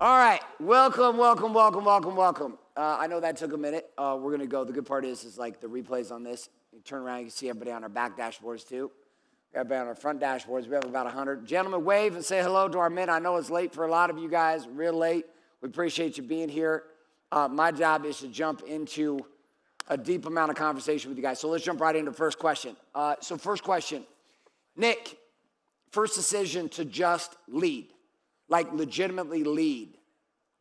All right, welcome. I know that took a minute. We're gonna go. The good part is like the replays on this. You turn around, you can see everybody on our back dashboards too. We have everybody on our front dashboards. We have about 100. Gentlemen, wave and say hello to our men. I know it's late for a lot of you guys, real late. We appreciate you being here. My job is to jump into a deep amount of conversation with you guys. So let's jump right into the first question. First question, Nick, first decision to just lead. Like legitimately lead.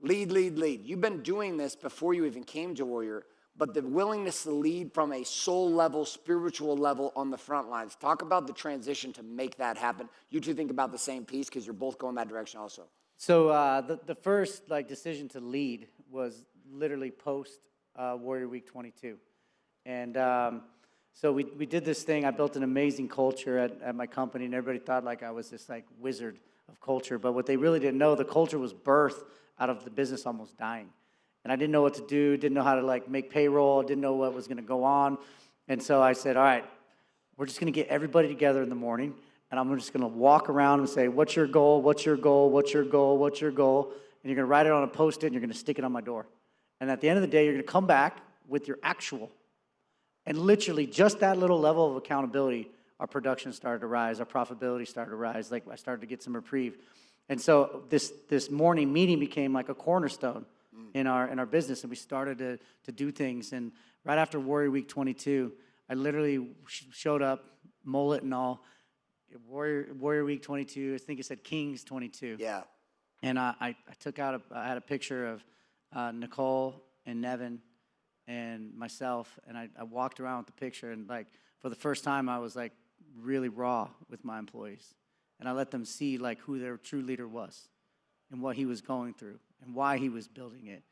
Lead. You've been doing this before you even came to Warrior, but the willingness to lead from a soul level, spiritual level on the front lines. Talk about the transition to make that happen. You two think about the same piece because you're both going that direction also. So the first decision to lead was literally post Warrior Week 22. And so we did this thing. I built an amazing culture at my company, and everybody thought I was this wizard of culture, but what they really didn't know, the culture was birthed out of the business almost dying. And I didn't know what to do, didn't know how to make payroll, didn't know what was gonna go on. And so I said, all right, we're just gonna get everybody together in the morning, and I'm just gonna walk around and say, what's your goal, what's your goal, what's your goal, what's your goal? And you're gonna write it on a Post-it, and you're gonna stick it on my door. And at the end of the day, you're gonna come back with your actual. And literally, just that little level of accountability, our production started to rise, our profitability started to rise, I started to get some reprieve. And so this morning meeting became like a cornerstone in our business, and we started to do things. And right after Warrior Week 22, I literally showed up, mullet and all, Warrior Week 22, I think it said Kings 22. Yeah. And I had a picture of Nicole and Nevin and myself, and I walked around with the picture, and for the first time I was really raw with my employees, and I let them see who their true leader was and what he was going through and why he was building it.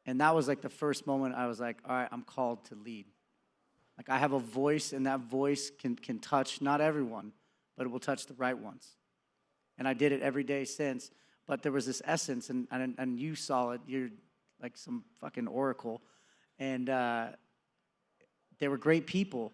And that was the first moment I was like, all right, I'm called to lead. I have a voice, and that voice can touch not everyone, but it will touch the right ones. And I did it every day since, but there was this essence, and you saw it. You're like some fucking oracle. And they were great people,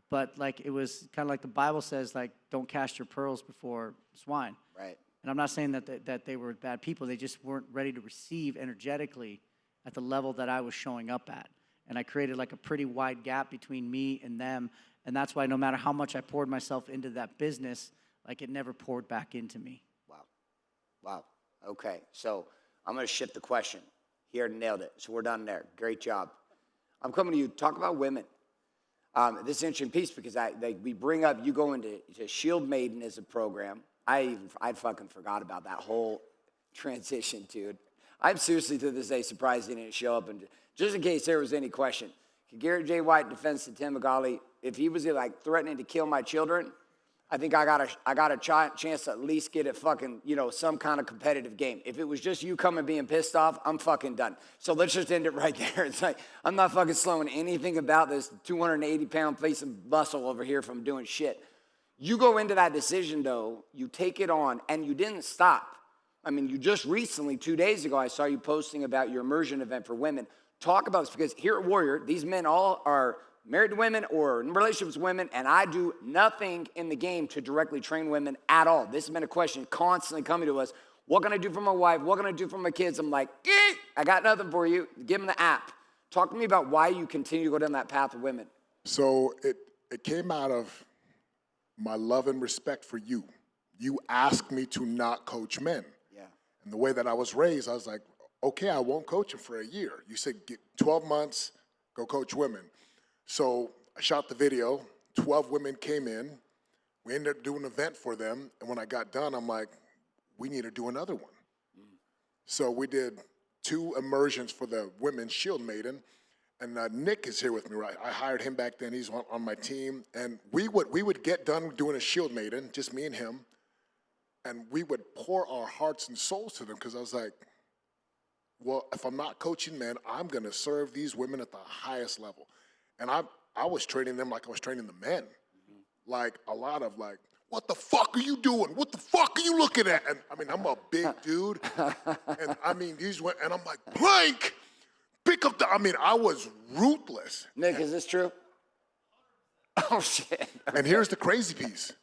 but it was kind of like the Bible says, don't cast your pearls before swine. Right. And I'm not saying that they were bad people. They just weren't ready to receive energetically at the level that I was showing up at. And I created a pretty wide gap between me and them. And that's why no matter how much I poured myself into that business, it never poured back into me. Wow. Okay, so I'm going to shift the question. Here, nailed it. So we're done there. Great job. I'm coming to you. Talk about women. This is an interesting piece because we bring up, you go into Shield Maiden as a program. I fucking forgot about that whole transition, dude. I'm seriously to this day surprised he didn't show up. And just in case there was any question, Garrett J. White defends to Tim McGauley. If he was threatening to kill my children, I think I got a chance to at least get a fucking, some kind of competitive game. If it was just you coming being pissed off, I'm fucking done. So let's just end it right there. It's I'm not fucking slowing anything about this 280-pound piece of muscle over here from doing shit. You go into that decision, though, you take it on, and you didn't stop. I mean, you just recently, 2 days ago, I saw you posting about your immersion event for women. Talk about this, because here at Warrior, these men all are married to women or in relationships with women, and I do nothing in the game to directly train women at all. This has been a question constantly coming to us. What can I do for my wife? What can I do for my kids? I'm like, I got nothing for you. Give them the app. Talk to me about why you continue to go down that path with women. So it came out of my love and respect for you. You asked me to not coach men. Yeah. And the way that I was raised, I was like, okay, I won't coach them for a year. You said, get 12 months, go coach women. So I shot the video, 12 women came in, we ended up doing an event for them, and when I got done, I'm like, we need to do another one. So we did 2 immersions for the Women's Shield Maiden, and Nick is here with me, right? I hired him back then, he's on my team, and we would get done doing a Shield Maiden, just me and him, and we would pour our hearts and souls to them, because I was like, well, if I'm not coaching men, I'm gonna serve these women at the highest level. And I was training them like I was training the men. Like a lot of what the fuck are you doing? What the fuck are you looking at? And I mean, I'm a big dude. And I mean, these went, and I'm like, Blank, pick up I was ruthless. Nick, is this true? Oh, shit. Okay. And here's the crazy piece.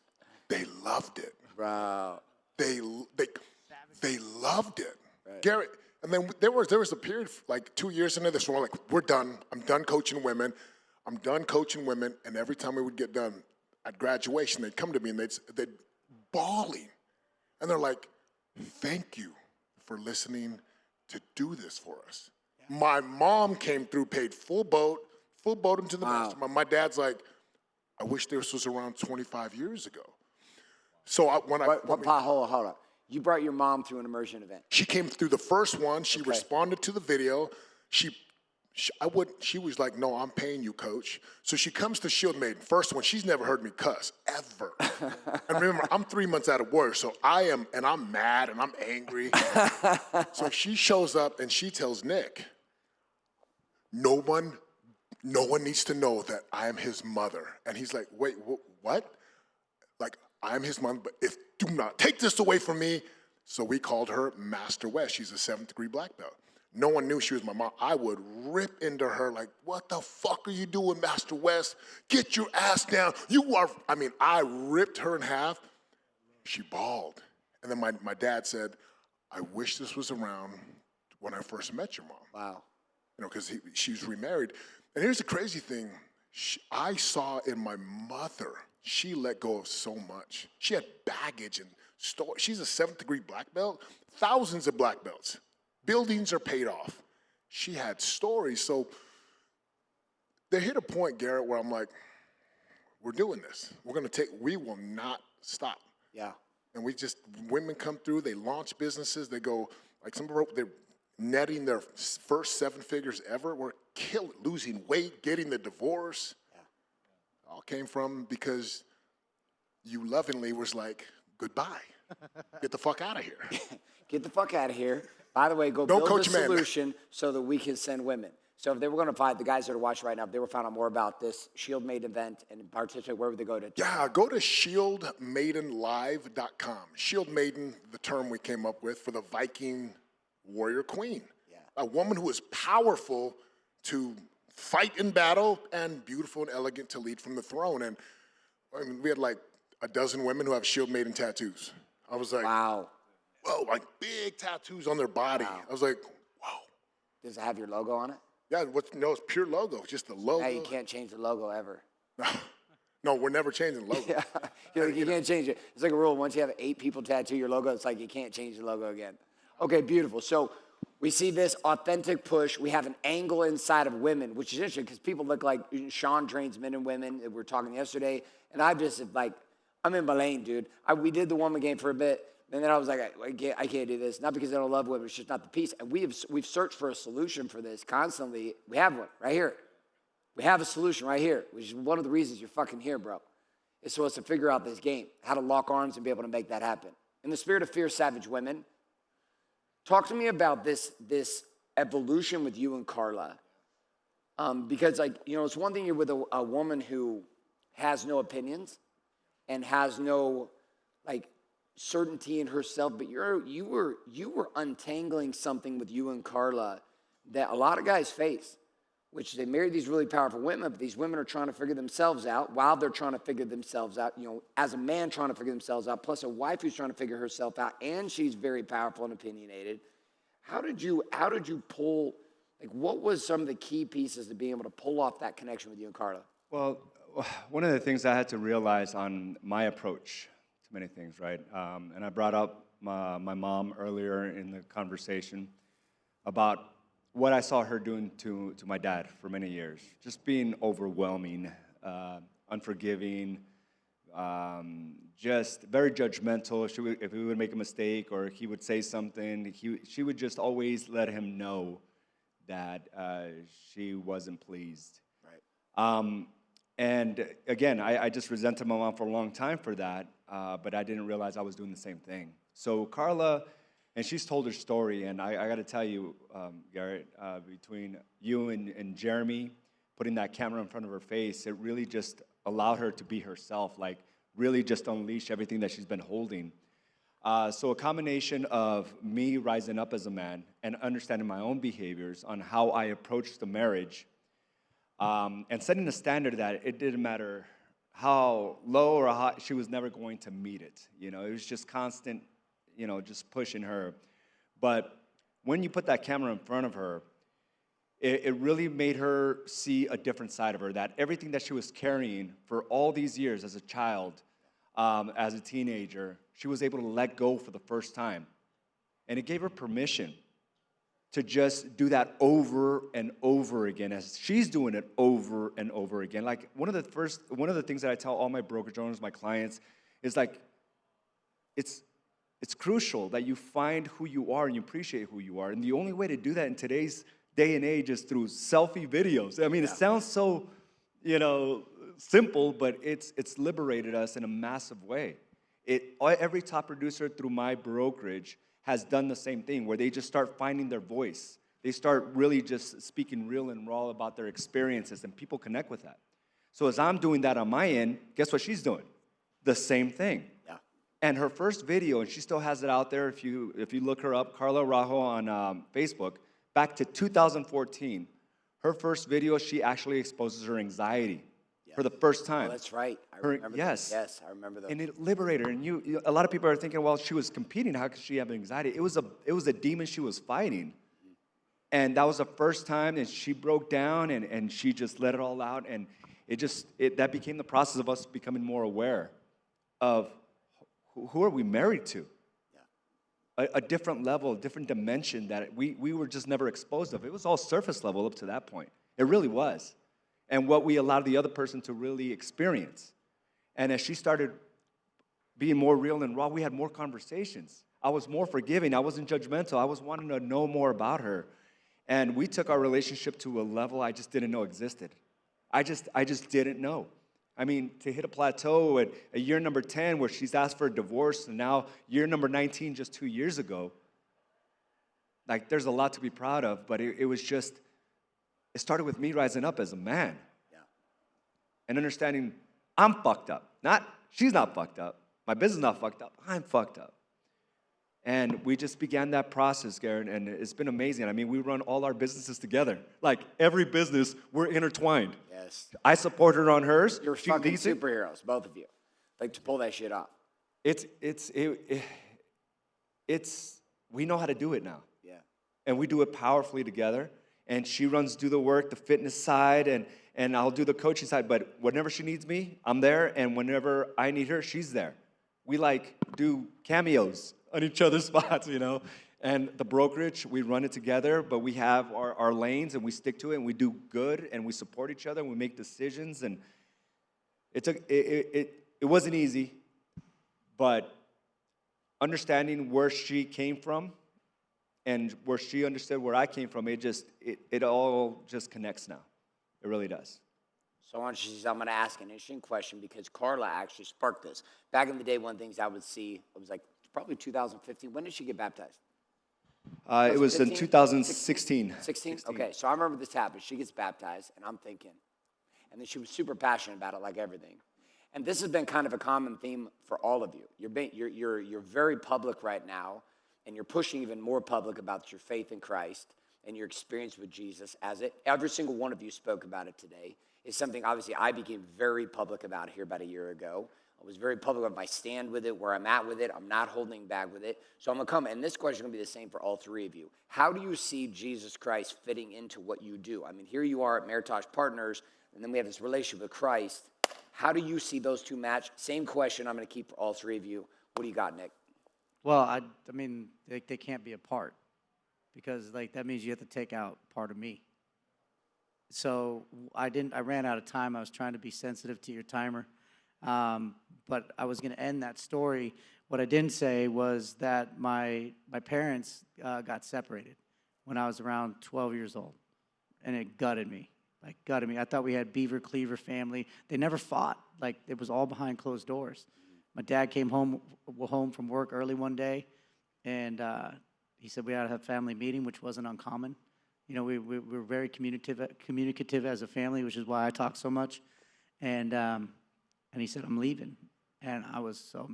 They loved it. Bro. They loved it. Right. Garrett, and then there was a period like 2 years into this where we're like, we're done. I'm done coaching women. I'm done coaching women. And every time we would get done at graduation, they'd come to me and they'd bawling. And they're like, thank you for listening to do this for us. Yeah. My mom came through, paid full boat into the mastermind. My dad's like, I wish this was around 25 years ago. So hold on. You brought your mom through an immersion event. She came through the first one. She responded to the video. She was like, no, I'm paying you, coach. So she comes to Shield Maiden. First one, she's never heard me cuss, ever. And remember, I'm 3 months out of work, so I'm mad and I'm angry. So she shows up and she tells Nick, no one needs to know that I am his mother. And he's like, wait, what? Like, I'm his mom, but do not take this away from me. So we called her Master West. She's a 7th degree black belt. No one knew she was my mom. I would rip into her like, what the fuck are you doing, Master West? Get your ass down. I ripped her in half. She bawled. And then my dad said, I wish this was around when I first met your mom. Wow. Because she was remarried. And here's the crazy thing. I saw in my mother, she let go of so much. She had baggage and stories. She's a 7th degree black belt, thousands of black belts. Buildings are paid off. She had stories. So they hit a point, Garrett, where I'm like, we're doing this. We will not stop. Yeah. And women come through, they launch businesses, they go, like they're netting their first 7 figures ever. We're losing weight, getting the divorce. Yeah. All came from because you lovingly was like, goodbye. Get the fuck out of here. Get the fuck out of here. By the way, go build a solution so that we can send women. So if they were going to find, the guys that are watching right now, if they were found out more about this Shield Maiden event and participate, where would they go to? Yeah, go to shieldmaidenlive.com. Shield Maiden, the term we came up with for the Viking warrior queen. Yeah. A woman who is powerful to fight in battle and beautiful and elegant to lead from the throne. And we had like a dozen women who have Shield Maiden tattoos. I was like, wow. Whoa, like big tattoos on their body. Wow. I was like, whoa. Does it have your logo on it? Yeah, it's pure logo, just the logo. Now you can't change the logo ever. No, we're never changing the logo. Yeah. You can't change it. It's like a rule. Once you have 8 people tattoo your logo, it's like you can't change the logo again. Okay, beautiful. So we see this authentic push. We have an angle inside of women, which is interesting because people look like Sean trains men and women. We were talking yesterday, and I'm in my lane, dude. We did the woman game for a bit. And then I was like, I can't do this. Not because I don't love women, it's just not the piece. And we've searched for a solution for this constantly. We have one right here. We have a solution right here, which is one of the reasons you're fucking here, bro. It's so it's to figure out this game, how to lock arms and be able to make that happen. In the spirit of Fierce Savage Women, talk to me about this evolution with you and Carla. Because it's one thing you're with a woman who has no opinions and has no certainty in herself, but you were untangling something with you and Carla that a lot of guys face, which they marry these really powerful women, but these women are trying to figure themselves out while they're trying to figure themselves out, as a man trying to figure themselves out, plus a wife who's trying to figure herself out, and she's very powerful and opinionated. How did you pull, what was some of the key pieces to being able to pull off that connection with you and Carla? Well, one of the things I had to realize on my approach to many things, right? And I brought up my mom earlier in the conversation about what I saw her doing to my dad for many years. Just being overwhelming, unforgiving, just very judgmental. If he would make a mistake or he would say something, she would just always let him know that she wasn't pleased. Right. And again, I just resented my mom for a long time for that, but I didn't realize I was doing the same thing. So Carla, and she's told her story, and I got to tell you, Garrett, between you and Jeremy, putting that camera in front of her face, it really just allowed her to be herself, really just unleash everything that she's been holding. So a combination of me rising up as a man and understanding my own behaviors on how I approached the marriage, and setting a standard that it didn't matter how low or high, she was never going to meet it. It was just constant, just pushing her. But when you put that camera in front of her, it really made her see a different side of her, that everything that she was carrying for all these years as a child, as a teenager, she was able to let go for the first time. And it gave her permission to just do that over and over again, as she's doing it over and over again. Like one of the things that I tell all my brokerage owners, my clients, is like, it's crucial that you find who you are and you appreciate who you are. And the only way to do that in today's day and age is through selfie videos. I mean, it sounds so, simple, but it's liberated us in a massive way. Every top producer through my brokerage has done the same thing, where they just start finding their voice. They start really just speaking real and raw about their experiences, and people connect with that. So as I'm doing that on my end, guess what she's doing? The same thing. Yeah. And her first video, and she still has it out there if you look her up, Carla Rajo on Facebook, back to 2014, her first video, she actually exposes her anxiety for the first time. Oh, that's right. I remember yes. those. Yes, I remember those. And it liberated her. And a lot of people are thinking, well, she was competing. How could she have anxiety? It was a demon she was fighting. And that was the first time, and she broke down, and she just let it all out. And that became the process of us becoming more aware of who are we married to? A different level, a different dimension that we were just never exposed of. It was all surface level up to that point. It really was. And what we allowed the other person to really experience. And as she started being more real and raw, we had more conversations. I was more forgiving. I wasn't judgmental. I was wanting to know more about her. And we took our relationship to a level I just didn't know existed. I just didn't know. I mean, to hit a plateau at a year number 10 where she's asked for a divorce, and now year number 19 just 2 years ago, like there's a lot to be proud of, but it started with me rising up as a man. Yeah. And understanding I'm fucked up. She's not fucked up. My business is not fucked up. I'm fucked up. And we just began that process, Garen, and it's been amazing. I mean, we run all our businesses together. Like every business, we're intertwined. Yes. I support her on hers. You're fucking superheroes, both of you. Like to pull that shit off. We know how to do it now. Yeah. And we do it powerfully together. And she do the work, the fitness side, and I'll do the coaching side. But whenever she needs me, I'm there. And whenever I need her, she's there. We do cameos on each other's spots, And the brokerage, we run it together, but we have our lanes, and we stick to it, and we do good, and we support each other, and we make decisions. And it wasn't easy, but understanding where she came from and where she understood where I came from, it all just connects now. It really does. So I'm going to ask an interesting question because Carla actually sparked this. Back in the day, one of the things I would see, it was like probably 2015. When did she get baptized? It was 15? in 2016. 16? Okay, so I remember this happened. She gets baptized, and I'm thinking, and then she was super passionate about it, like everything. And this has been kind of a common theme for all of you. You're very public right now, and you're pushing even more public about your faith in Christ and your experience with Jesus. Every single one of you spoke about it today. It's something, obviously, I became very public about here about a year ago. I was very public about my stand with it, where I'm at with it. I'm not holding back with it. So I'm going to come, and this question is going to be the same for all three of you. How do you see Jesus Christ fitting into what you do? I mean, here you are at Meritage Partners, and then we have this relationship with Christ. How do you see those two match? Same question I'm going to keep for all three of you. What do you got, Nick? Well, I mean, they can't be apart because, that means you have to take out part of me. So I ran out of time. I was trying to be sensitive to your timer. But I was going to end that story. What I didn't say was that my parents got separated when I was around 12 years old, and it gutted me. I thought we had Beaver Cleaver family. They never fought. It was all behind closed doors. My dad came home from work early one day, and he said we had to have a family meeting, which wasn't uncommon. We were very communicative as a family, which is why I talk so much. And he said, I'm leaving. And I was so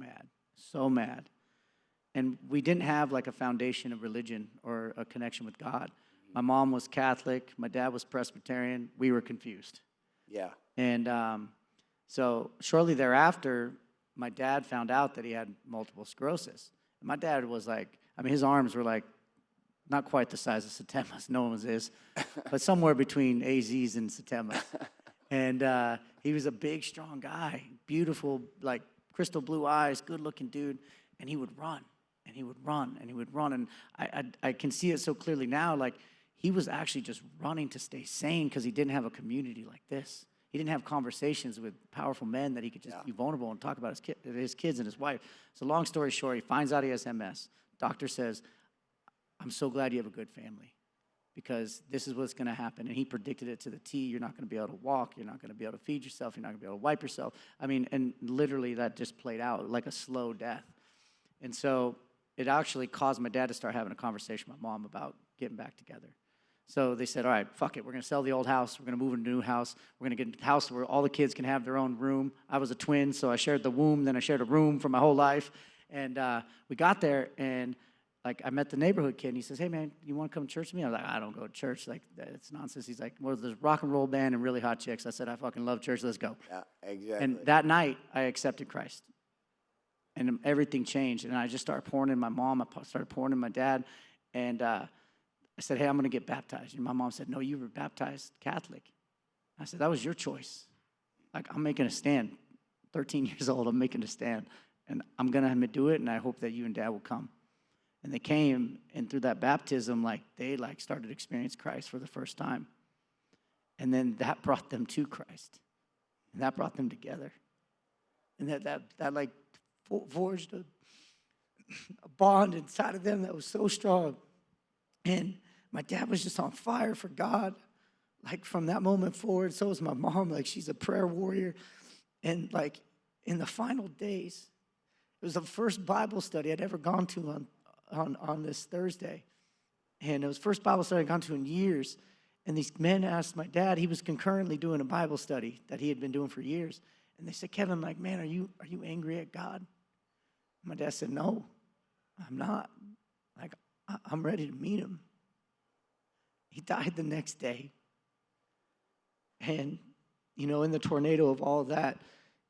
mad. And we didn't have a foundation of religion or a connection with God. My mom was Catholic. My dad was Presbyterian. We were confused. Yeah. And so shortly thereafter, my dad found out that he had multiple sclerosis. And my dad was his arms were not quite the size of Satemas, no one's is, but somewhere between AZ's and Satemas. And he was a big, strong guy, beautiful, like crystal blue eyes, good-looking dude, and he would run, and he would run, and he would run, and I can see it so clearly now, like he was actually just running to stay sane because he didn't have a community like this. He didn't have conversations with powerful men that he could just be vulnerable and talk about his kids and his wife. So long story short, he finds out he has MS. Doctor says, I'm so glad you have a good family because this is what's going to happen. And he predicted it to the T. You're not going to be able to walk. You're not going to be able to feed yourself. You're not going to be able to wipe yourself. I mean, and literally that just played out like a slow death. And so it actually caused my dad to start having a conversation with my mom about getting back together. So they said, all right, fuck it. We're going to sell the old house. We're going to move into a new house. We're going to get a house where all the kids can have their own room. I was a twin, so I shared the womb. Then I shared a room for my whole life. And we got there, and like I met the neighborhood kid, and he says, hey, man, you want to come to church with me? I was like, I don't go to church. Like, it's nonsense. He's like, well, there's a rock and roll band and really hot chicks. I said, I fucking love church. Let's go. Yeah, exactly. And that night, I accepted Christ. And everything changed. And I just started pouring in my mom. I started pouring in my dad. And I said, hey, I'm going to get baptized. And my mom said, no, you were baptized Catholic. I said, that was your choice. Like, I'm making a stand. 13 years old, I'm making a stand. And I'm going to do it, and I hope that you and Dad will come. And they came, and through that baptism, like, they, like, started to experience Christ for the first time. And then that brought them to Christ. And that brought them together. And that like, forged a bond inside of them that was so strong. And my dad was just on fire for God. Like from that moment forward, so was my mom. Like she's a prayer warrior. And like in the final days, it was the first Bible study I'd ever gone to on this Thursday. And it was the first Bible study I'd gone to in years. And these men asked my dad, he was concurrently doing a Bible study that he had been doing for years. And they said, Kevin, like, man, are you angry at God? And my dad said, no, I'm not. Like, I'm ready to meet him. He died the next day. And, you know, in the tornado of all of that,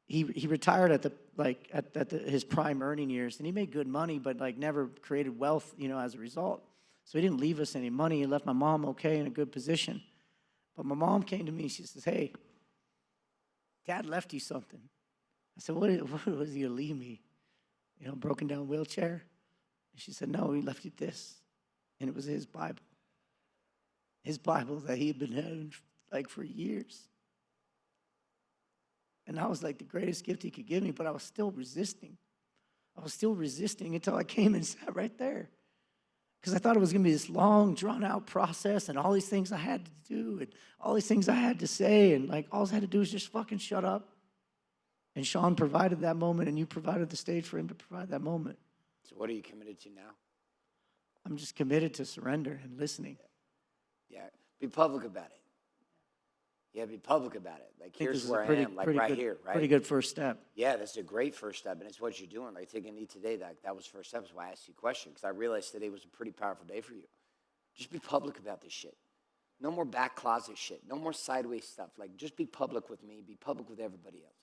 he retired at his prime earning years. And he made good money, but, like, never created wealth, you know, as a result. So he didn't leave us any money. He left my mom okay in a good position. But my mom came to me. She says, hey, Dad left you something. I said, what was he going to leave me? You know, broken down wheelchair? And she said, no, he left you this. And it was his Bible. His Bible that he had been having like for years. And that was like the greatest gift he could give me, but I was still resisting. I was still resisting until I came and sat right there. Because I thought it was going to be this long, drawn-out process and all these things I had to do and all these things I had to say. And, like, all I had to do was just fucking shut up. And Sean provided that moment, and you provided the stage for him to provide that moment. So what are you committed to now? I'm just committed to surrender and listening. Yeah, be public about it. Yeah, be public about it. Like, here's where I am, like right here, right? Pretty good first step. Yeah, that's a great first step, and it's what you're doing. Like taking a knee today, that was first step. That's why I asked you a question, because I realized today was a pretty powerful day for you. Just be public about this shit. No more back closet shit. No more sideways stuff. Like, just be public with me. Be public with everybody else.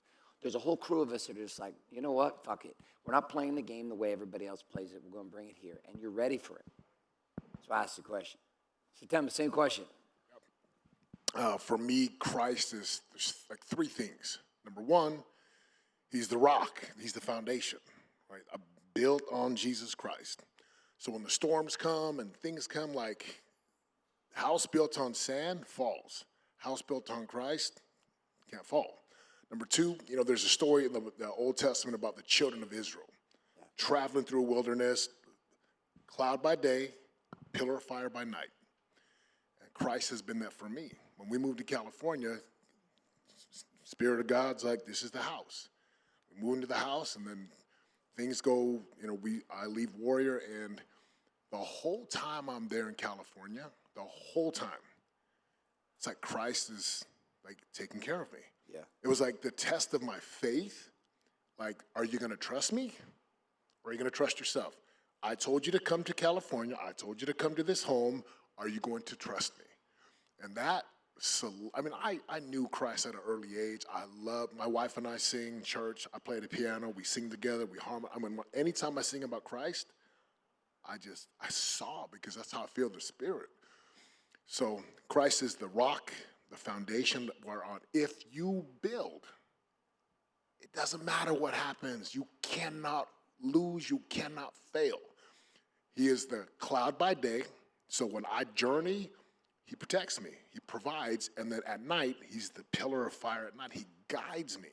There's a whole crew of us that are just like, you know what? Fuck it. We're not playing the game the way everybody else plays it. We're going to bring it here, and you're ready for it. So I asked the question. So tell me the same question. For me, Christ is there's like three things. Number one, he's the rock. He's the foundation, right? Built on Jesus Christ. So when the storms come and things come, like house built on sand falls. House built on Christ can't fall. Number two, you know, there's a story in the Old Testament about the children of Israel traveling through a wilderness, cloud by day, pillar of fire by night. And Christ has been that for me. When we moved to California, Spirit of God's like, this is the house. We move into the house, and then things go, you know, I leave Warrior, and the whole time I'm there in California, the whole time, it's like Christ is, like, taking care of me. Yeah. It was like the test of my faith. Like, are you going to trust me, or are you going to trust yourself? I told you to come to California. I told you to come to this home. Are you going to trust me? And that, I mean, I knew Christ at an early age. I love, my wife and I sing church. I play the piano. We sing together. We harmonize. I mean, anytime I sing about Christ, I saw, because that's how I feel in the spirit. So Christ is the rock, the foundation whereon if you build, it doesn't matter what happens. You cannot lose, you cannot fail. He is the cloud by day, so when I journey, he protects me, he provides, and then at night, he's the pillar of fire at night. He guides me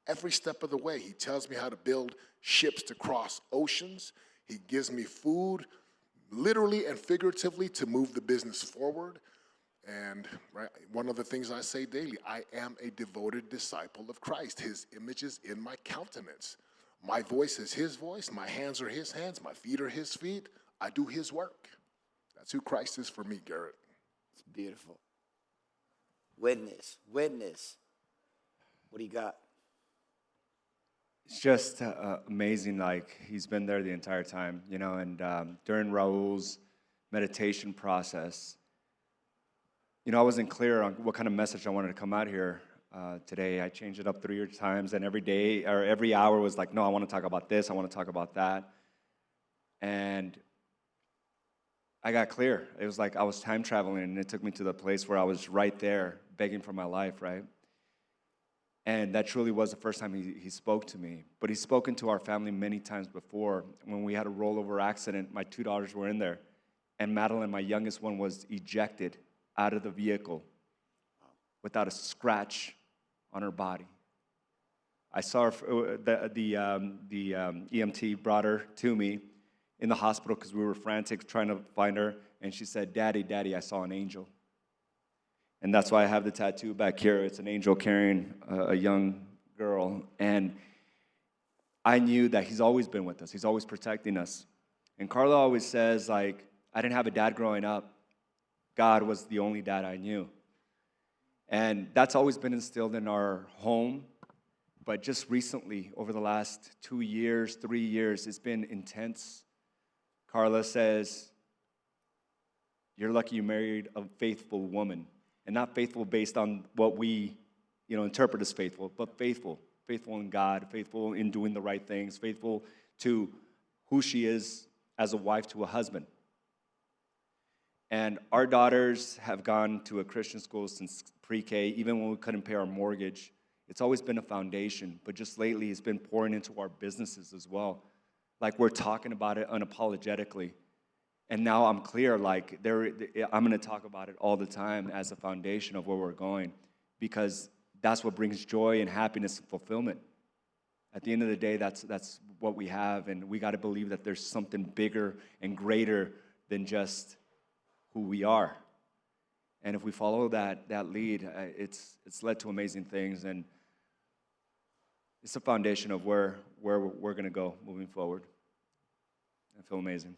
every step of the way. He tells me how to build ships to cross oceans. He gives me food, literally and figuratively, to move the business forward. And right, one of the things I say daily, I am a devoted disciple of Christ. His image is in my countenance. My voice is his voice. My hands are his hands. My feet are his feet. I do his work. That's who Christ is for me, Garrett. It's beautiful. Witness. What do you got? It's just amazing, like, he's been there the entire time, you know, and during Raul's meditation process, you know, I wasn't clear on what kind of message I wanted to come out here today. I changed it up 3 times, and every day, or every hour was like, no, I want to talk about this, I want to talk about that, and I got clear. It was like I was time traveling, and it took me to the place where I was right there, begging for my life, right? And that truly was the first time he spoke to me. But he's spoken to our family many times before. When we had a rollover accident, my 2 daughters were in there. And Madeline, my youngest one, was ejected out of the vehicle without a scratch on her body. I saw her, the EMT brought her to me in the hospital because we were frantic trying to find her. And she said, Daddy, I saw an angel. And that's why I have the tattoo back here. It's an angel carrying a young girl. And I knew that he's always been with us. He's always protecting us. And Carla always says, like, I didn't have a dad growing up. God was the only dad I knew. And that's always been instilled in our home. But just recently, over the last 2 years, 3 years, it's been intense. Carla says, you're lucky you married a faithful woman. And not faithful based on what we, interpret as faithful, but faithful in God, faithful in doing the right things, faithful to who she is as a wife to a husband. And our daughters have gone to a Christian school since pre-K, even when we couldn't pay our mortgage. It's always been a foundation, but just lately it's been pouring into our businesses as well. Like, we're talking about it unapologetically. And now I'm clear, like, I'm going to talk about it all the time as a foundation of where we're going, because that's what brings joy and happiness and fulfillment. At the end of the day, that's what we have, and we got to believe that there's something bigger and greater than just who we are. And if we follow that lead, it's led to amazing things, and it's a foundation of where we're going to go moving forward. I feel amazing.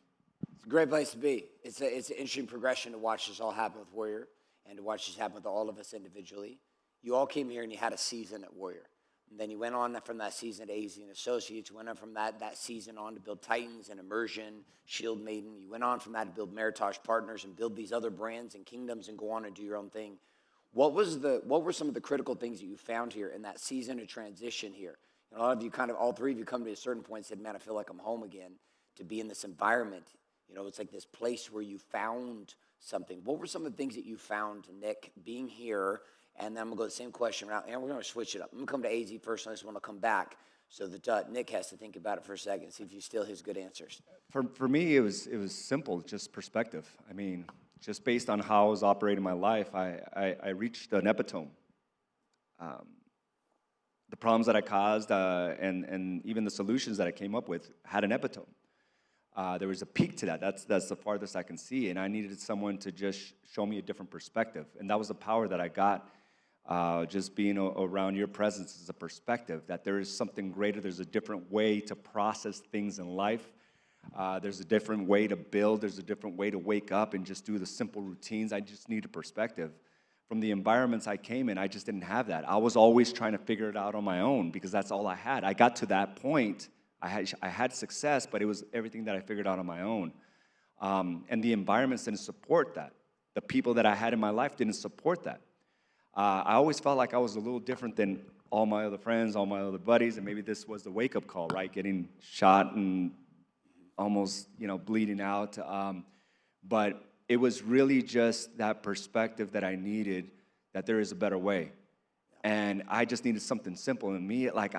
It's a great place to be. It's an interesting progression to watch this all happen with Warrior and to watch this happen with all of us individually. You all came here and you had a season at Warrior. And then you went on from that season to AZ and Associates. You went on from that season on to build Titans and Immersion, Shield Maiden. You went on from that to build Meritage Partners and build these other brands and kingdoms and go on and do your own thing. What were some of the critical things that you found here in that season of transition here? A lot of you all three of you come to a certain point and said, man, I feel like I'm home again to be in this environment. It's like this place where you found something. What were some of the things that you found, Nick, being here? And then I'm going to go the same question around, and we're going to switch it up. I'm going to come to AZ first, and I just want to come back so that Nick has to think about it for a second, see if you steal his good answers. For me, it was simple, just perspective. I mean, just based on how I was operating my life, I reached an epitome. The problems that I caused and even the solutions that I came up with had an epitome. There was a peak to that. That's the farthest I can see, and I needed someone to just show me a different perspective, and that was the power that I got just being around your presence as a perspective, that there is something greater. There's a different way to process things in life. There's a different way to build. There's a different way to wake up and just do the simple routines. I just need a perspective. From the environments I came in, I just didn't have that. I was always trying to figure it out on my own because that's all I had. I got to that point. I had success, but it was everything that I figured out on my own. And the environments didn't support that. The people that I had in my life didn't support that. I always felt like I was a little different than all my other friends, all my other buddies, and maybe this was the wake-up call, right? Getting shot and almost, bleeding out. But it was really just that perspective that I needed, that there is a better way. And I just needed something simple. And me, like,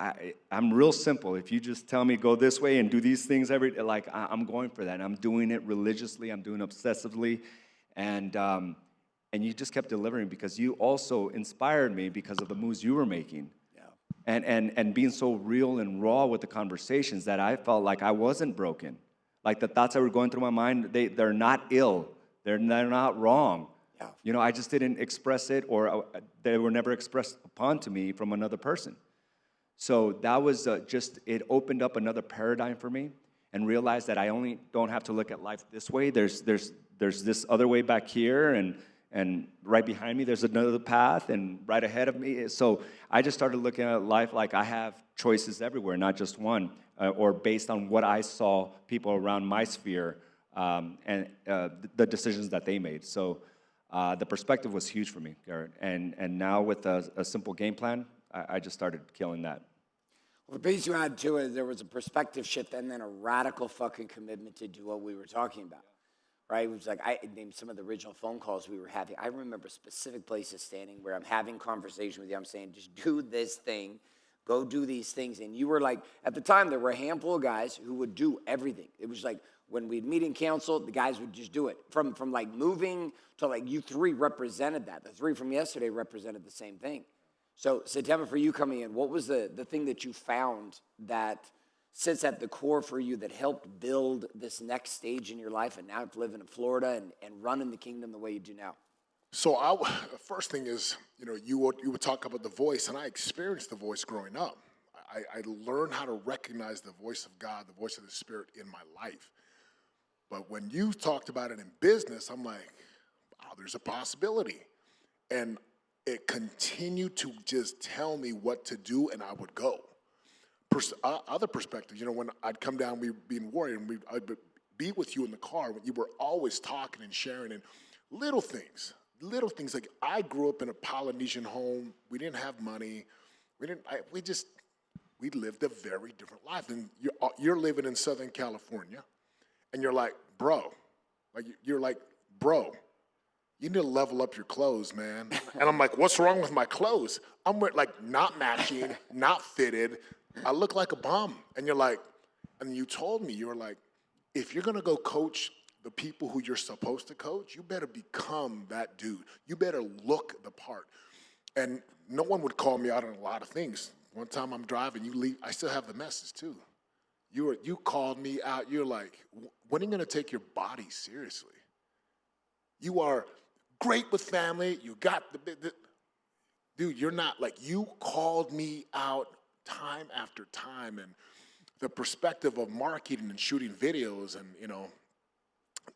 I'm real simple. If you just tell me go this way and do these things I'm going for that. And I'm doing it religiously. I'm doing it obsessively. And you just kept delivering because you also inspired me because of the moves you were making. Yeah. And being so real and raw with the conversations that I felt like I wasn't broken. Like the thoughts that were going through my mind, they're not ill. They're not wrong. Yeah. I just didn't express it, or they were never expressed upon to me from another person. So that was it opened up another paradigm for me, and realized that I only don't have to look at life this way. There's this other way back here, and right behind me there's another path, and right ahead of me. So I just started looking at life like I have choices everywhere, not just one, or based on what I saw people around my sphere and the decisions that they made. So the perspective was huge for me, Garrett. And now with a simple game plan, I just started killing that. Well, the piece you had to it, there was a perspective shift and then a radical fucking commitment to do what we were talking about, right? It was like, I named some of the original phone calls we were having. I remember specific places standing where I'm having conversation with you. I'm saying, just do this thing, go do these things. And you were like, at the time, there were a handful of guys who would do everything. It was like, when we'd meet in council, the guys would just do it. From like moving to like, you three represented that. The three from yesterday represented the same thing. So September, for you coming in, what was the thing that you found that sits at the core for you that helped build this next stage in your life and now to live in Florida and run in the kingdom the way you do now? So the first thing is, you would talk about the voice, and I experienced the voice growing up. I learned how to recognize the voice of God, the voice of the Spirit in my life. But when you talked about it in business, I'm like, wow, there's a possibility. And it continued to just tell me what to do, and I would go. Other perspectives, when I'd come down, we'd be in Warrior, and I'd be with you in the car, when you were always talking and sharing, and little things like I grew up in a Polynesian home. We didn't have money. We lived a very different life. And you're living in Southern California. And you're like, bro, you need to level up your clothes, man. And I'm like, what's wrong with my clothes? I'm wearing, not matching, not fitted. I look like a bum. And you're like, and you told me, you were like, if you're gonna go coach the people who you're supposed to coach, you better become that dude. You better look the part. And no one would call me out on a lot of things. One time I'm driving, you leave, I still have the message too. You called me out. You're like, when are you going to take your body seriously? You are great with family. You got the dude, you're not, you called me out time after time. And the perspective of marketing and shooting videos, and,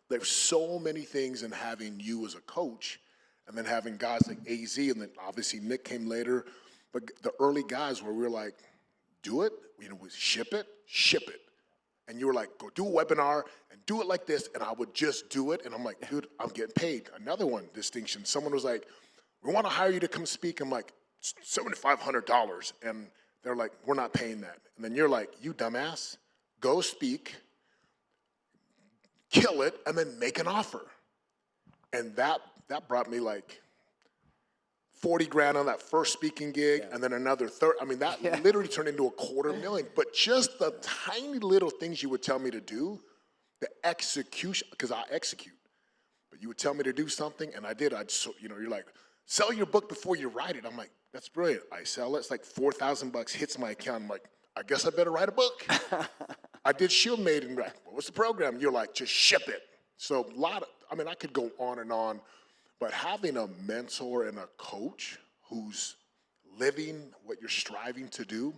there's so many things in having you as a coach, and then having guys like AZ, and then obviously Nick came later. But the early guys where we were like, do it, we ship it. And you were like, go do a webinar and do it like this, and I would just do it. And I'm like, dude, I'm getting paid. Another one, distinction. Someone was like, we want to hire you to come speak. I'm like, $7,500. And they're like, we're not paying that. And then you're like, you dumbass, go speak, kill it, and then make an offer. And that brought me like 40 grand on that first speaking gig, and then another that literally turned into $250,000. But just the tiny little things you would tell me to do, the execution, because I execute. But you would tell me to do something, and I did. You're like, sell your book before you write it. I'm like, that's brilliant. I sell it. It's like $4,000 hits my account. I'm like, I guess I better write a book. I did Shield Made, and like, what was the program? You're like, just ship it. So I could go on and on. But having a mentor and a coach who's living what you're striving to do,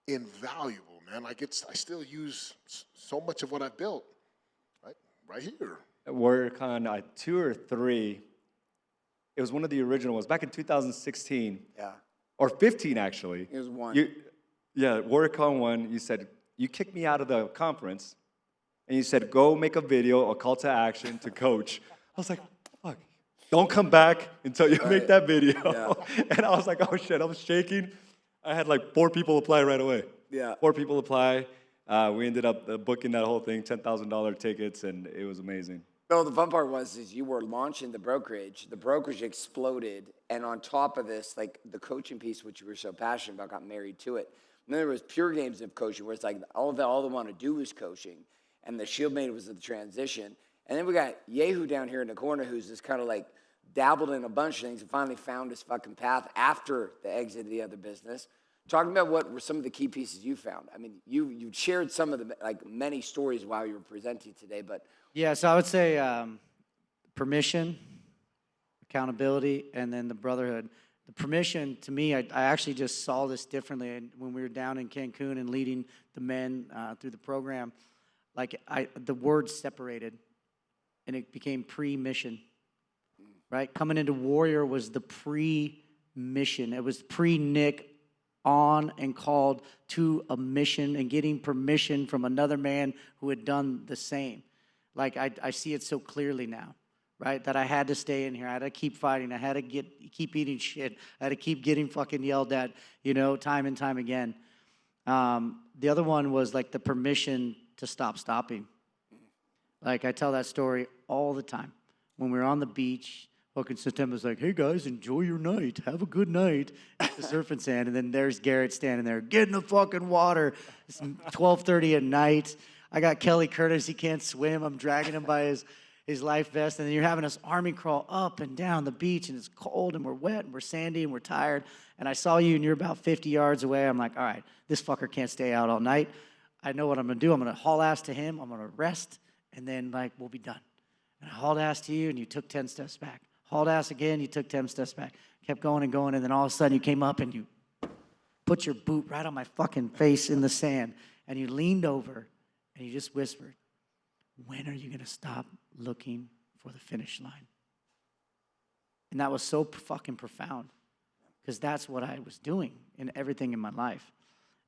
invaluable, man. I still use so much of what I built, right here. At WarriorCon 2 or 3, it was one of the original ones, back in 2016. Yeah. Or 15, actually. It was one. WarriorCon 1, you said, you kicked me out of the conference, and you said, go make a video, a call to action to coach. I was like, fuck. Don't come back until you make that video. Yeah. And I was like, oh shit, I was shaking. I had like 4 people apply right away. Yeah. 4 people apply. We ended up booking that whole thing, $10,000 tickets, and it was amazing. No, the fun part was is you were launching the brokerage exploded, and on top of this, like the coaching piece, which you were so passionate about, got married to it. And then there was pure games of coaching, where it's like all they want to do is coaching, and the Shieldmate was the transition. And then we got Yehu down here in the corner, who's just kind of like dabbled in a bunch of things and finally found his fucking path after the exit of the other business. Talking about what were some of the key pieces you found. I mean, you shared some of the like many stories while you were presenting today, but Yeah, so I would say permission, accountability, and then the brotherhood. The permission, to me, I actually just saw this differently. And when we were down in Cancun and leading the men through the program, like the words separated, and it became pre-mission, right? Coming into Warrior was the pre-mission. It was pre-Nick on and called to a mission and getting permission from another man who had done the same. Like, I see it so clearly now, right? That I had to stay in here. I had to keep fighting. I had to keep eating shit. I had to keep getting fucking yelled at, time and time again. The other one was, like, the permission to stop stopping. Like, I tell that story all the time. When we were on the beach, fucking September's like, hey, guys, enjoy your night. Have a good night at the surf and sand. And then there's Garrett standing there, get in the fucking water. It's 12:30 at night. I got Kelly Curtis. He can't swim. I'm dragging him by his life vest. And then you're having us army crawl up and down the beach, and it's cold, and we're wet, and we're sandy, and we're tired. And I saw you, and you're about 50 yards away. I'm like, all right, this fucker can't stay out all night. I know what I'm going to do. I'm going to haul ass to him. I'm going to rest, and then, like, we'll be done. And I hauled ass to you, and you took 10 steps back. Hauled ass again, you took 10 steps back. Kept going and going, and then all of a sudden you came up, and you put your boot right on my fucking face in the sand, and you leaned over, and you just whispered, when are you going to stop looking for the finish line? And that was so fucking profound, because that's what I was doing in everything in my life.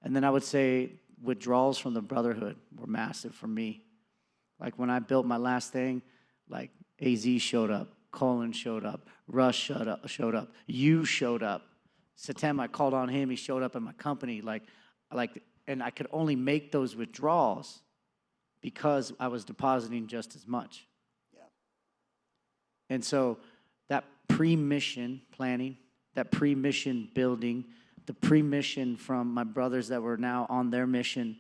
And then I would say withdrawals from the brotherhood were massive for me. Like when I built my last thing, like AZ showed up, Colin showed up, Russ showed up, you showed up. Satem, I called on him, he showed up at my company, and I could only make those withdrawals because I was depositing just as much. yeah. And so that pre-mission planning, that pre-mission building, the pre-mission from my brothers that were now on their mission,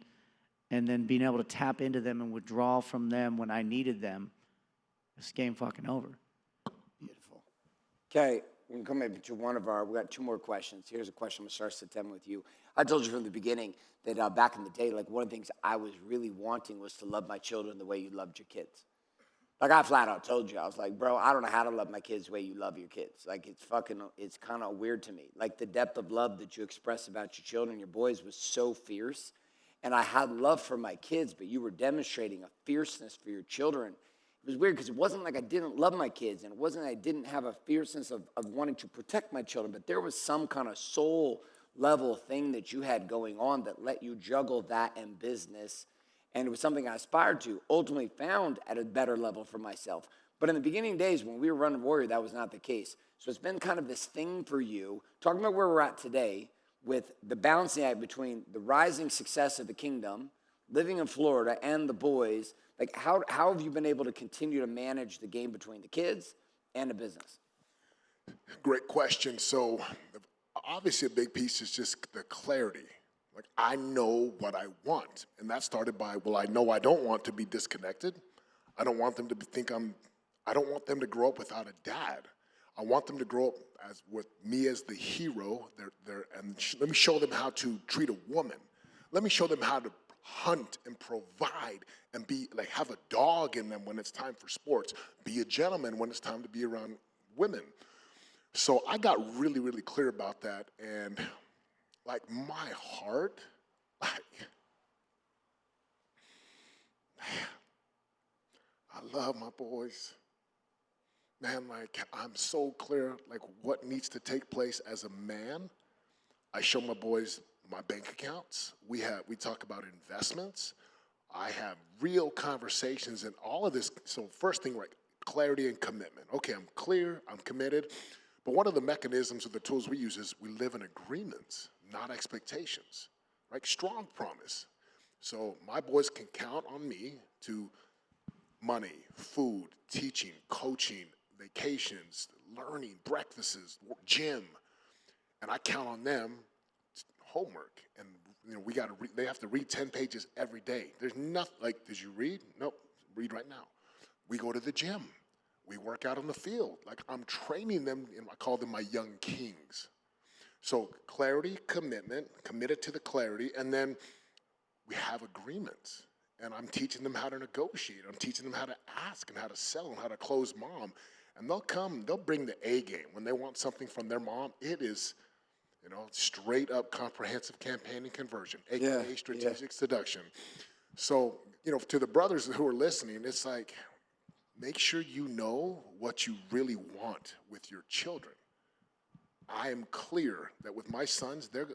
and then being able to tap into them and withdraw from them when I needed them, this game fucking over. Beautiful. Okay, we can come maybe to we got two more questions. Here's a question. I'm going to start Satem with you. I told you from the beginning that back in the day, like one of the things I was really wanting was to love my children the way you loved your kids. Like I flat out told you, I was like, bro, I don't know how to love my kids the way you love your kids. Like it's kind of weird to me. Like the depth of love that you express about your children, your boys was so fierce. And I had love for my kids, but you were demonstrating a fierceness for your children. It was weird because it wasn't like I didn't love my kids, and it wasn't like I didn't have a fierceness of wanting to protect my children, but there was some kind of soul level thing that you had going on that let you juggle that and business. And it was something I aspired to, ultimately found at a better level for myself. But in the beginning days when we were running Warrior, that was not the case. So it's been kind of this thing for you, talking about where we're at today with the balancing act between the rising success of the kingdom, living in Florida, and the boys. Like how have you been able to continue to manage the game between the kids and the business? Great question. So obviously a big piece is just the clarity. Like I know what I want. And that started by, well, I know I don't want to be disconnected. I don't want them to I don't want them to grow up without a dad. I want them to grow up with me as the hero. Let me show them how to treat a woman. Let me show them how to hunt and provide and have a dog in them when it's time for sports. Be a gentleman when it's time to be around women. So I got really, really clear about that. And like my heart, I love my boys. Man, like I'm so clear like what needs to take place as a man. I show my boys my bank accounts. We talk about investments. I have real conversations and all of this. So first thing, right, clarity and commitment. Okay, I'm clear, I'm committed. But one of the mechanisms or the tools we use is we live in agreements, not expectations, right? Strong promise. So my boys can count on me to money, food, teaching, coaching, vacations, learning, breakfasts, gym, and I count on them homework. And we got to they have to read 10 pages every day. There's nothing like, did you read? Nope, read right now. We go to the gym. We work out on the field. Like, I'm training them, and I call them my young kings. So clarity, commitment, committed to the clarity, and then we have agreements. And I'm teaching them how to negotiate. I'm teaching them how to ask and how to sell and how to close mom. And they'll bring the A game. When they want something from their mom, it is, straight up comprehensive campaign and conversion, AKA strategic seduction. So, to the brothers who are listening, it's like, make sure you know what you really want with your children. I am clear that with my sons, they're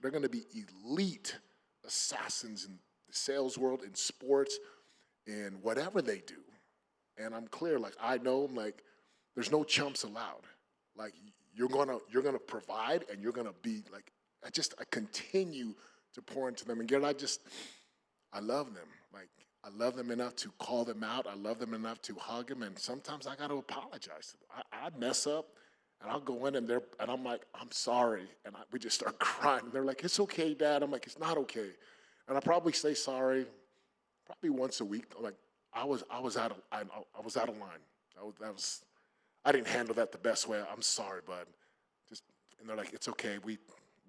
going to be elite assassins in the sales world, in sports, in whatever they do. And I'm clear, like, I know, like, there's no chumps allowed. Like, you're gonna provide, and you're gonna be like, I continue to pour into them. And again, I love them. Like, I love them enough to call them out. I love them enough to hug them. And sometimes I got to apologize. I mess up, and I'll go in, and I'm like, I'm sorry. And we just start crying. And they're like, it's okay, Dad. I'm like, it's not okay. And I probably say sorry probably once a week. I'm like, I was out of line. I didn't handle that the best way. I'm sorry, bud. And they're like, it's okay. We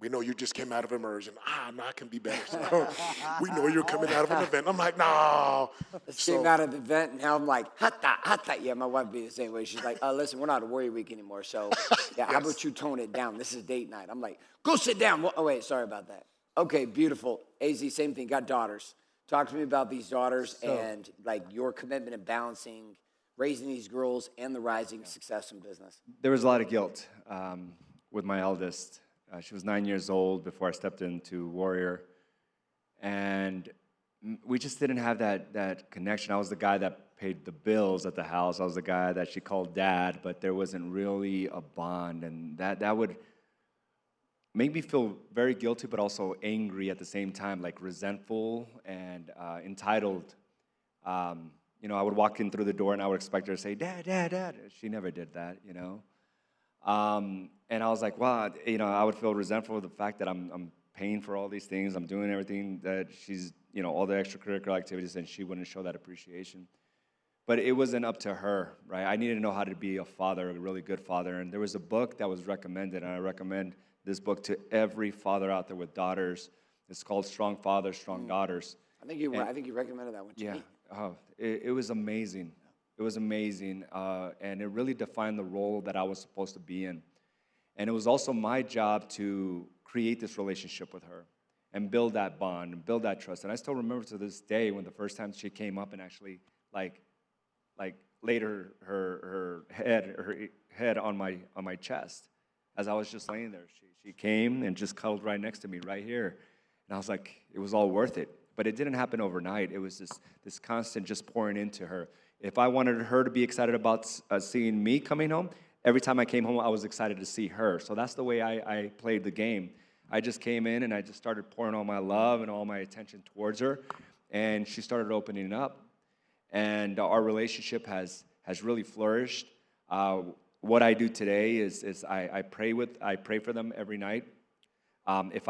know you just came out of immersion. No, I can be better. So, we know you're coming out of an event. I'm like, no. Just came out of the event, and now I'm like, hata. Yeah, my wife be the same way. She's like, listen, we're not a warrior week anymore, so yeah, how about you tone it down? This is date night. I'm like, go sit down. Oh, wait, sorry about that. Okay, beautiful. AZ, same thing, got daughters. Talk to me about these daughters and like your commitment in balancing raising these girls and the rising success in business. There was a lot of guilt with my eldest. She was 9 years old before I stepped into Warrior. And we just didn't have that connection. I was the guy that paid the bills at the house. I was the guy that she called dad, but there wasn't really a bond. And that would make me feel very guilty, but also angry at the same time, like resentful and entitled. I would walk in through the door and I would expect her to say, Dad, Dad, Dad. She never did that, And I was like, wow, I would feel resentful of the fact that I'm paying for all these things. I'm doing everything that she's, all the extracurricular activities, and she wouldn't show that appreciation. But it wasn't up to her, right? I needed to know how to be a father, a really good father. And there was a book that was recommended, and I recommend this book to every father out there with daughters. It's called Strong Fathers, Strong Daughters. I think you recommended that one to me. Oh, it was amazing. It was amazing, and it really defined the role that I was supposed to be in. And it was also my job to create this relationship with her and build that bond and build that trust. And I still remember to this day when the first time she came up and actually like laid her head on my chest as I was just laying there. She came and just cuddled right next to me right here. And I was like, it was all worth it. But it didn't happen overnight. It was this constant just pouring into her. If I wanted her to be excited about seeing me coming home, every time I came home, I was excited to see her. So that's the way I played the game. I just came in and I just started pouring all my love and all my attention towards her. And she started opening up. And our relationship has really flourished. What I do today is I pray for them every night. If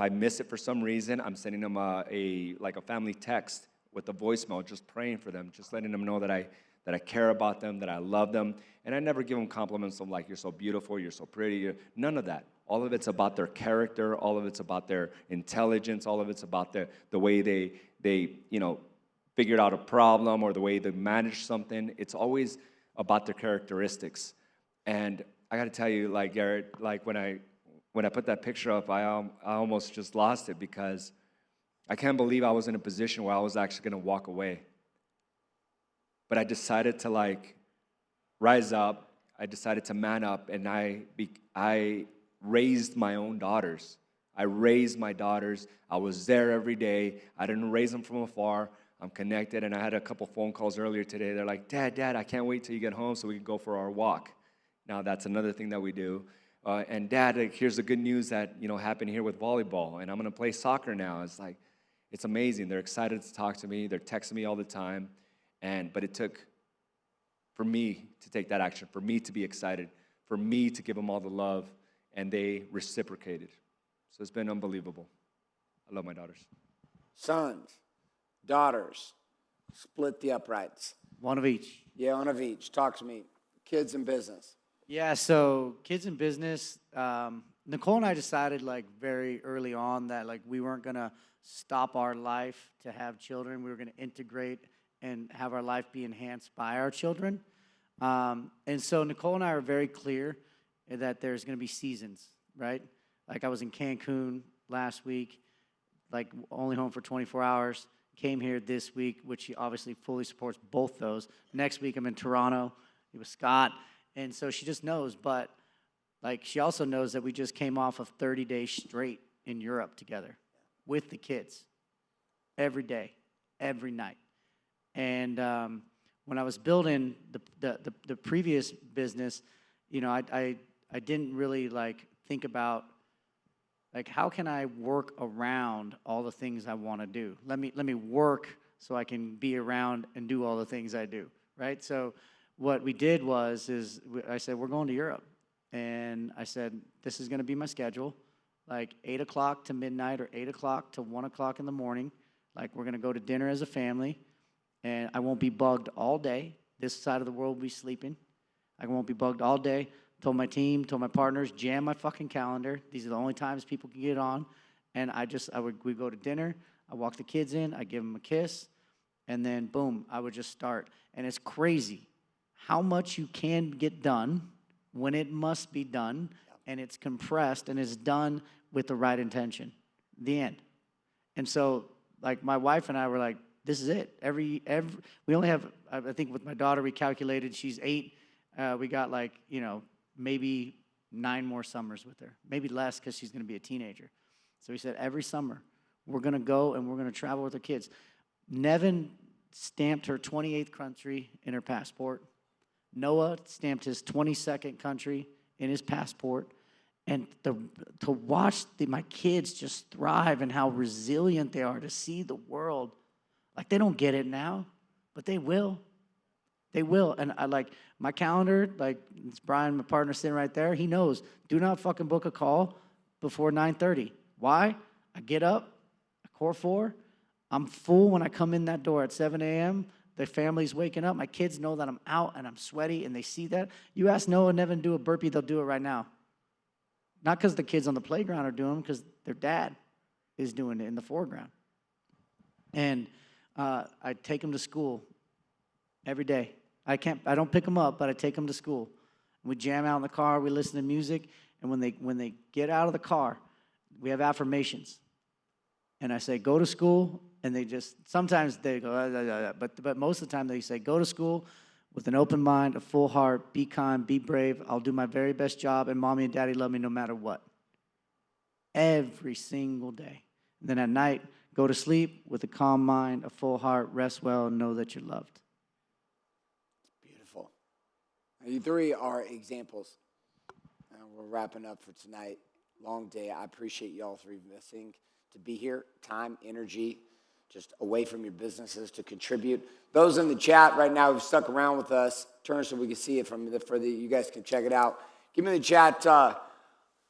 I miss it for some reason, I'm sending them a family text with a voicemail, just praying for them, just letting them know that I care about them, that I love them. And I never give them compliments of like, you're so beautiful, you're so pretty, none of that. All of it's about their character, all of it's about their intelligence, all of it's about the way they figured out a problem or the way they managed something. It's always about their characteristics. And I gotta tell you, like Garrett, like when I put that picture up, I almost just lost it because I can't believe I was in a position where I was actually gonna walk away. But I decided to rise up. I decided to man up, and I raised my own daughters. I raised my daughters. I was there every day. I didn't raise them from afar. I'm connected, and I had a couple phone calls earlier today. They're like, Dad, I can't wait till you get home so we can go for our walk. Now, that's another thing that we do. And Dad, here's the good news that happened here with volleyball, and I'm going to play soccer now. It's amazing. They're excited to talk to me. They're texting me all the time. But it took for me to take that action, for me to be excited, for me to give them all the love, and they reciprocated. So it's been unbelievable. I love my daughters. Sons, daughters, split the uprights. One of each. Yeah, one of each. Talk to me. Kids and business. Yeah, so kids in business, Nicole and I decided like very early on that like we weren't gonna stop our life to have children. We were gonna integrate and have our life be enhanced by our children. And so Nicole and I are very clear that there's gonna be seasons, right? Like I was in Cancun last week, like only home for 24 hours. Came here this week, which she obviously fully supports both those. Next week I'm in Toronto with Scott. And so she just knows, but like she also knows that we just came off of 30 days straight in Europe together with the kids every day, every night. And when I was building the previous business, you know, I didn't really like think about like how can I work around all the things I want to do? Let me work so I can be around and do all the things I do, right? So what we did is I said, we're going to Europe. And I said, this is going to be my schedule, like 8 o'clock to midnight or 8 o'clock to 1 o'clock in the morning. Like we're going to go to dinner as a family, and I won't be bugged all day. This side of the world will be sleeping. I won't be bugged all day. Told my team, told my partners, jam my fucking calendar. These are the only times people can get on. And we'd go to dinner. I walk the kids in. I give them a kiss. And then, boom, I would just start. And it's crazy how much you can get done when it must be done. And it's compressed and it's done with the right intention. The end. And so, like, my wife and I were like, this is it. We only have, I think with my daughter, we calculated she's 8. We got like, you know, maybe 9 more summers with her. Maybe less because she's going to be a teenager. So we said every summer we're going to go and we're going to travel with our kids. Nevin stamped her 28th country in her passport. Noah stamped his 22nd country in his passport. And to watch my kids just thrive and how resilient they are to see the world. Like they don't get it now, but they will. They will. And I like my calendar, like it's Brian, my partner sitting right there. He knows, do not fucking book a call before 9:30. Why? I get up at core 4. I'm full when I come in that door at 7 a.m. The family's waking up. My kids know that I'm out and I'm sweaty and they see that. You ask Noah and Nevin to do a burpee, they'll do it right now. Not because the kids on the playground are doing them, because their dad is doing it in the foreground. And I take them to school every day. I don't pick them up, but I take them to school. We jam out in the car, we listen to music, and when they get out of the car, we have affirmations. And I say, go to school, and they just, sometimes they go, but most of the time they say, go to school with an open mind, a full heart, be kind, be brave, I'll do my very best job, and mommy and daddy love me no matter what. Every single day. And then at night, go to sleep with a calm mind, a full heart, rest well, and know that you're loved. Beautiful. You three are examples. We're wrapping up for tonight. Long day. I appreciate you all three missing to be here. Time, energy, just away from your businesses to contribute. Those in the chat right now who've stuck around with us, turn so we can see it you guys can check it out. Give me the chat a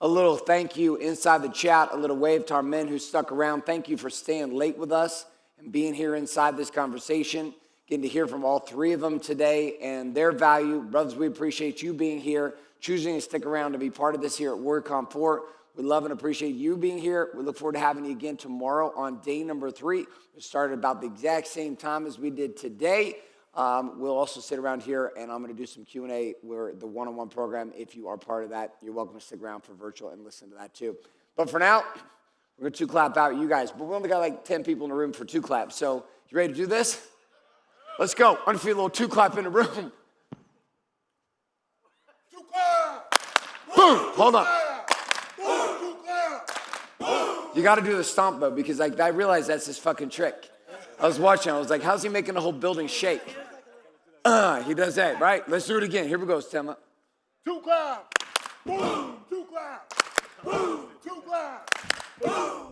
little thank you inside the chat, a little wave to our men who stuck around. Thank you for staying late with us and being here inside this conversation. Getting to hear from all three of them today and their value. Brothers, we appreciate you being here, choosing to stick around to be part of this here at WordCon 4. We love and appreciate you being here. We look forward to having you again tomorrow on day number 3. We started about the exact same time as we did today. We'll also sit around here, and I'm going to do some Q&A where the one-on-one program. If you are part of that, you're welcome to stick around for virtual and listen to that too. But for now, we're going to 2-clap out you guys. But we only got like 10 people in the room for 2 claps. So you ready to do this? Let's go. I'm going to feel a little 2-clap in the room. 2-clap! Boom! Hold on. You got to do the stomp, though, because like I realized that's his fucking trick. I was watching. I was like, how's he making the whole building shake? He does that, right? Let's do it again. Here we go, Stemma. 2-clap! Boom! 2-clap! Boom! 2-clap! Boom!